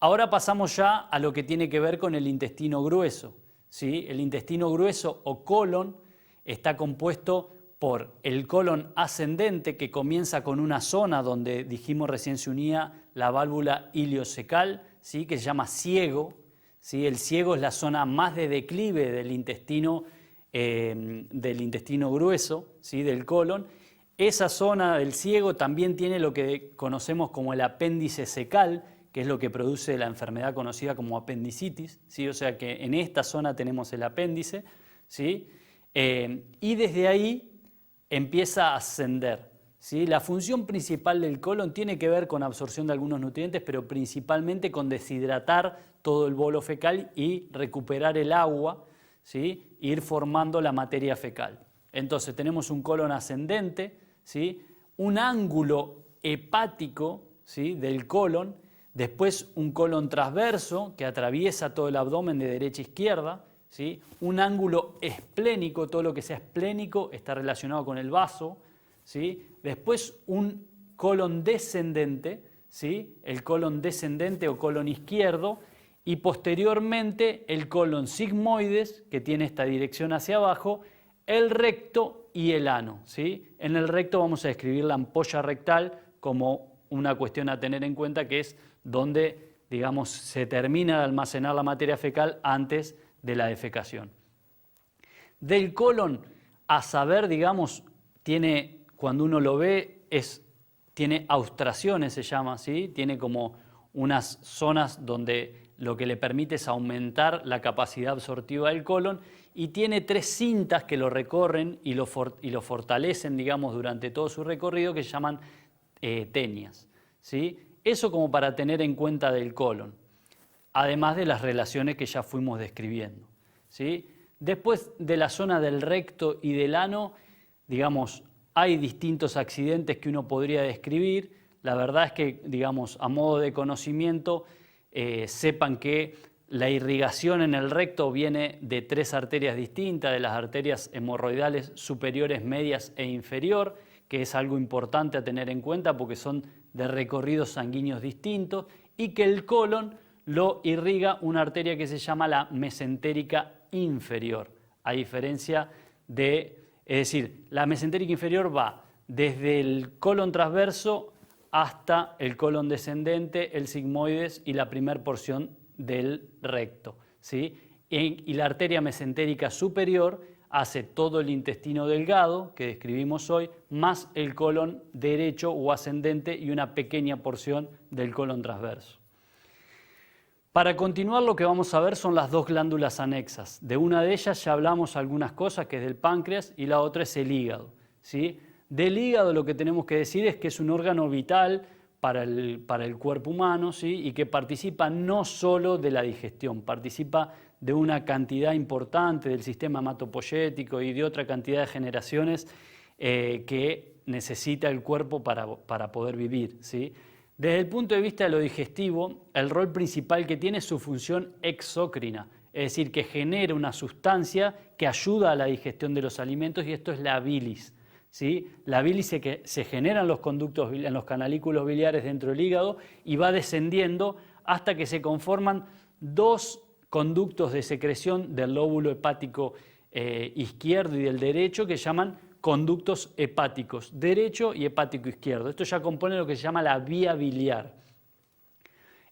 Ahora pasamos ya a lo que tiene que ver con el intestino grueso, ¿sí? El intestino grueso o colon está compuesto por el colon ascendente, que comienza con una zona donde dijimos recién se unía la válvula iliocecal, ¿sí? Que se llama ciego, ¿sí? El ciego es la zona más de declive del intestino grueso, ¿sí? Del colon. Esa zona del ciego también tiene lo que conocemos como el apéndice cecal, que es lo que produce la enfermedad conocida como apendicitis, ¿sí? O sea que en esta zona tenemos el apéndice, ¿sí? Y desde ahí empieza a ascender, ¿sí? La función principal del colon tiene que ver con absorción de algunos nutrientes, pero principalmente con deshidratar todo el bolo fecal y recuperar el agua, ¿sí? Ir formando la materia fecal. Entonces tenemos un colon ascendente, ¿sí? Un ángulo hepático, ¿sí? Del colon, después un colon transverso que atraviesa todo el abdomen de derecha a izquierda, ¿sí? Un ángulo esplénico, todo lo que sea esplénico está relacionado con el vaso, ¿sí? Después un colon descendente, ¿sí? El colon descendente o colon izquierdo, y posteriormente el colon sigmoides, que tiene esta dirección hacia abajo, el recto y el ano, ¿sí? En el recto vamos a describir la ampolla rectal como una cuestión a tener en cuenta, que es donde, digamos, se termina de almacenar la materia fecal antes de la defecación. Del colon a saber, digamos, tiene, cuando uno lo ve, tiene austraciones, se llama, ¿sí? Tiene como unas zonas donde lo que le permite es aumentar la capacidad absortiva del colon, y tiene 3 cintas que lo recorren y lo fortalecen, digamos, durante todo su recorrido, que se llaman tenias, ¿sí? Eso como para tener en cuenta del colon, además de las relaciones que ya fuimos describiendo, ¿sí? Después de la zona del recto y del ano, digamos, hay distintos accidentes que uno podría describir. La verdad es que, digamos, a modo de conocimiento, sepan que la irrigación en el recto viene de 3 arterias distintas, de las arterias hemorroidales superiores, medias e inferior, que es algo importante a tener en cuenta porque son de recorridos sanguíneos distintos, y que el colon lo irriga una arteria que se llama la mesentérica inferior, a diferencia de, es decir, la mesentérica inferior va desde el colon transverso hasta el colon descendente, el sigmoides y la primera porción del recto, ¿sí? Y la arteria mesentérica superior hace todo el intestino delgado que describimos hoy, más el colon derecho o ascendente y una pequeña porción del colon transverso. Para continuar, lo que vamos a ver son las 2 glándulas anexas. De una de ellas ya hablamos algunas cosas, que es del páncreas, y la otra es el hígado, ¿sí? Del hígado lo que tenemos que decir es que es un órgano vital para el cuerpo humano, ¿sí? Y que participa no solo de la digestión, participa de una cantidad importante del sistema hematopoyético y de otra cantidad de generaciones que necesita el cuerpo para poder vivir, ¿sí? Desde el punto de vista de lo digestivo, el rol principal que tiene es su función exócrina, es decir, que genera una sustancia que ayuda a la digestión de los alimentos, y esto es la bilis, ¿sí? La bilis se genera en los conductos, en los canalículos biliares dentro del hígado, y va descendiendo hasta que se conforman 2 conductos de secreción del lóbulo hepático izquierdo y del derecho, que llaman conductos hepáticos derecho y hepático izquierdo. Esto ya compone lo que se llama la vía biliar.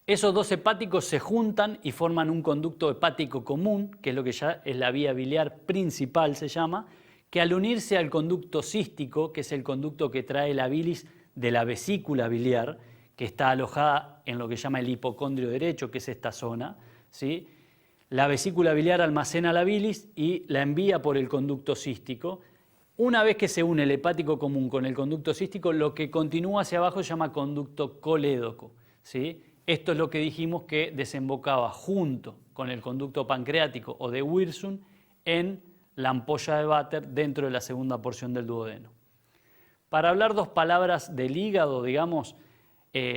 Esos 2 hepáticos se juntan y forman un conducto hepático común, que es lo que ya es la vía biliar principal, se llama, que al unirse al conducto cístico, que es el conducto que trae la bilis de la vesícula biliar, que está alojada en lo que se llama el hipocondrio derecho, que es esta zona, ¿sí? La vesícula biliar almacena la bilis y la envía por el conducto cístico. Una vez que se une el hepático común con el conducto cístico, lo que continúa hacia abajo se llama conducto colédoco, ¿sí? Esto es lo que dijimos que desembocaba junto con el conducto pancreático o de Wirsung en la ampolla de Vater dentro de la segunda porción del duodeno. Para hablar 2 palabras del hígado, digamos,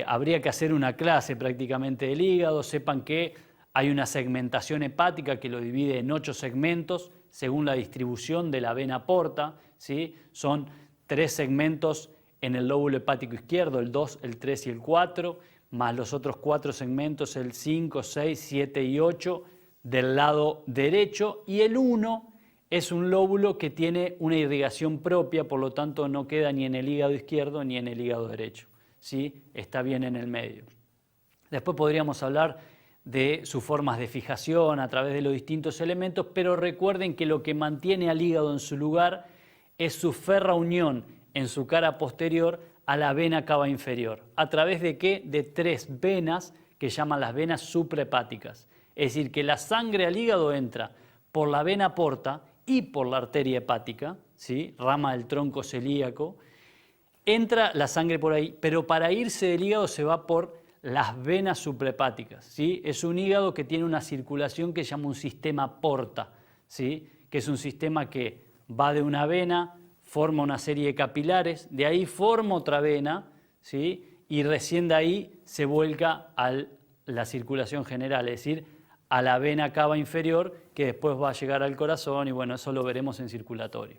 habría que hacer una clase prácticamente del hígado. Sepan que hay una segmentación hepática que lo divide en 8 segmentos según la distribución de la vena porta, ¿sí? Son 3 segmentos en el lóbulo hepático izquierdo, el 2, el 3 y el 4, más los otros 4 segmentos, el 5, 6, 7 y 8 del lado derecho, y el 1 es un lóbulo que tiene una irrigación propia, por lo tanto no queda ni en el hígado izquierdo ni en el hígado derecho, ¿sí? Está bien en el medio. Después podríamos hablar de sus formas de fijación a través de los distintos elementos, pero recuerden que lo que mantiene al hígado en su lugar es su férrea unión en su cara posterior a la vena cava inferior. ¿A través de qué? De 3 venas que llaman las venas suprahepáticas. Es decir, que la sangre al hígado entra por la vena porta y por la arteria hepática, ¿sí? Rama del tronco celíaco. Entra la sangre por ahí, pero para irse del hígado se va por las venas suprahepáticas, ¿sí? Es un hígado que tiene una circulación que se llama un sistema porta, ¿sí? Que es un sistema que va de una vena, forma una serie de capilares, de ahí forma otra vena, ¿sí? Y recién de ahí se vuelca a la circulación general, es decir, a la vena cava inferior, que después va a llegar al corazón, y bueno, eso lo veremos en circulatorio.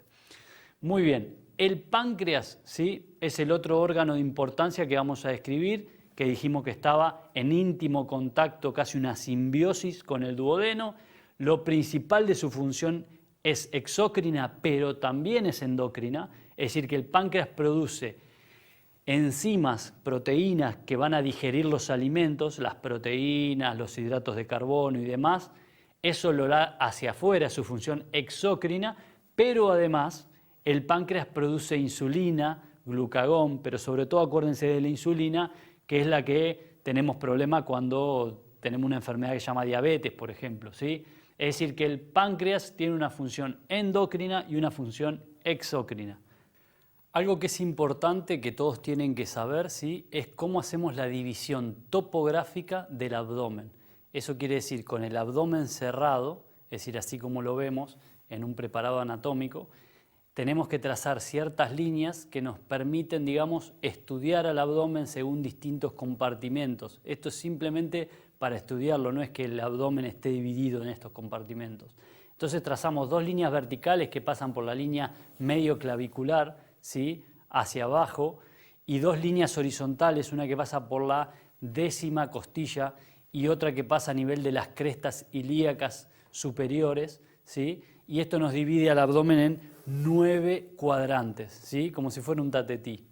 Muy bien, el páncreas, ¿sí? Es el otro órgano de importancia que vamos a describir, que dijimos que estaba en íntimo contacto, casi una simbiosis con el duodeno. Lo principal de su función es exócrina, pero también es endocrina, es decir, que el páncreas produce enzimas, proteínas que van a digerir los alimentos, las proteínas, los hidratos de carbono y demás. Eso lo da hacia afuera, su función exócrina, pero además el páncreas produce insulina, glucagón, pero sobre todo acuérdense de la insulina, que es la que tenemos problema cuando tenemos una enfermedad que se llama diabetes, por ejemplo, ¿sí? Es decir, que el páncreas tiene una función endocrina y una función exócrina. Algo que es importante que todos tienen que saber, ¿sí? Es cómo hacemos la división topográfica del abdomen. Eso quiere decir, con el abdomen cerrado, es decir, así como lo vemos en un preparado anatómico, tenemos que trazar ciertas líneas que nos permiten, digamos, estudiar al abdomen según distintos compartimentos. Esto es simplemente para estudiarlo, no es que el abdomen esté dividido en estos compartimentos. Entonces trazamos 2 líneas verticales que pasan por la línea medio clavicular, ¿sí? Hacia abajo, y 2 líneas horizontales, una que pasa por la 10ª costilla y otra que pasa a nivel de las crestas ilíacas superiores, ¿sí? Y esto nos divide al abdomen en 9 cuadrantes, ¿sí? Como si fuera un tatetí.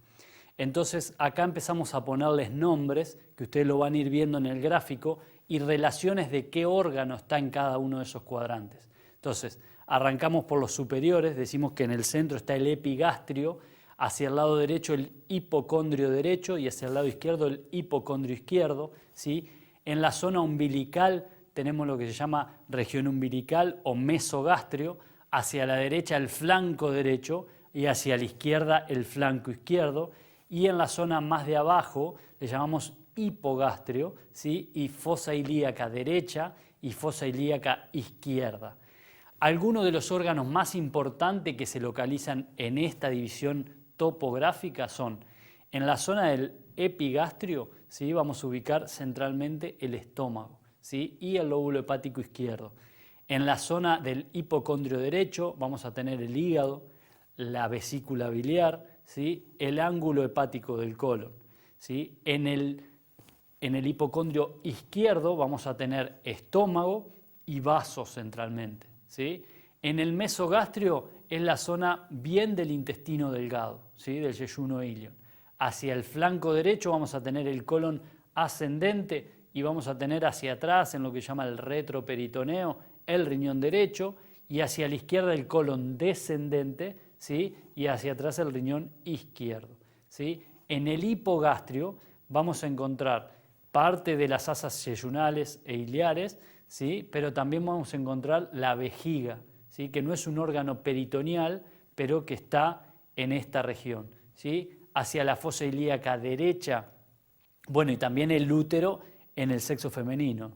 Entonces acá empezamos a ponerles nombres, que ustedes lo van a ir viendo en el gráfico, y relaciones de qué órgano está en cada uno de esos cuadrantes. Entonces arrancamos por los superiores, decimos que en el centro está el epigastrio, hacia el lado derecho el hipocondrio derecho y hacia el lado izquierdo el hipocondrio izquierdo, ¿sí? En la zona umbilical tenemos lo que se llama región umbilical o mesogastrio, hacia la derecha el flanco derecho y hacia la izquierda el flanco izquierdo, y en la zona más de abajo le llamamos hipogastrio, ¿sí? Y fosa ilíaca derecha y fosa ilíaca izquierda. Algunos de los órganos más importantes que se localizan en esta división topográfica son, en la zona del epigastrio, ¿sí? Vamos a ubicar centralmente el estómago, ¿sí? Y el lóbulo hepático izquierdo. En la zona del hipocondrio derecho vamos a tener el hígado, la vesícula biliar, ¿sí? El ángulo hepático del colon, ¿sí? En el hipocondrio izquierdo vamos a tener estómago y vasos centralmente, ¿sí? En el mesogastrio es la zona bien del intestino delgado, ¿sí? Del yeyuno ilion. Hacia el flanco derecho vamos a tener el colon ascendente y vamos a tener hacia atrás, en lo que se llama el retroperitoneo, el riñón derecho, y hacia la izquierda el colon descendente, ¿sí? Y hacia atrás el riñón izquierdo, ¿sí? En el hipogastrio vamos a encontrar parte de las asas yeyunales e iliares, ¿sí? Pero también vamos a encontrar la vejiga, ¿sí? Que no es un órgano peritoneal, pero que está en esta región, ¿sí? Hacia la fosa ilíaca derecha, bueno, y también el útero en el sexo femenino.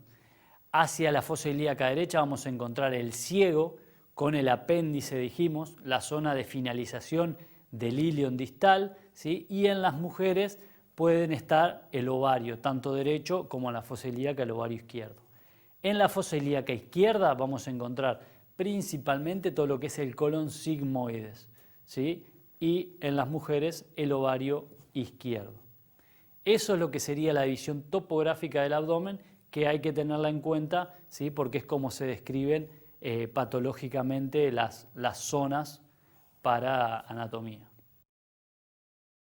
Hacia la fosa ilíaca derecha vamos a encontrar el ciego con el apéndice, dijimos, la zona de finalización del ilion distal, ¿sí? Y en las mujeres pueden estar el ovario, tanto derecho como en la fosa ilíaca el ovario izquierdo. En la fosa ilíaca izquierda vamos a encontrar principalmente todo lo que es el colon sigmoides, ¿sí? Y en las mujeres el ovario izquierdo. Eso es lo que sería la división topográfica del abdomen, que hay que tenerla en cuenta, ¿sí? Porque es como se describen patológicamente las zonas para anatomía.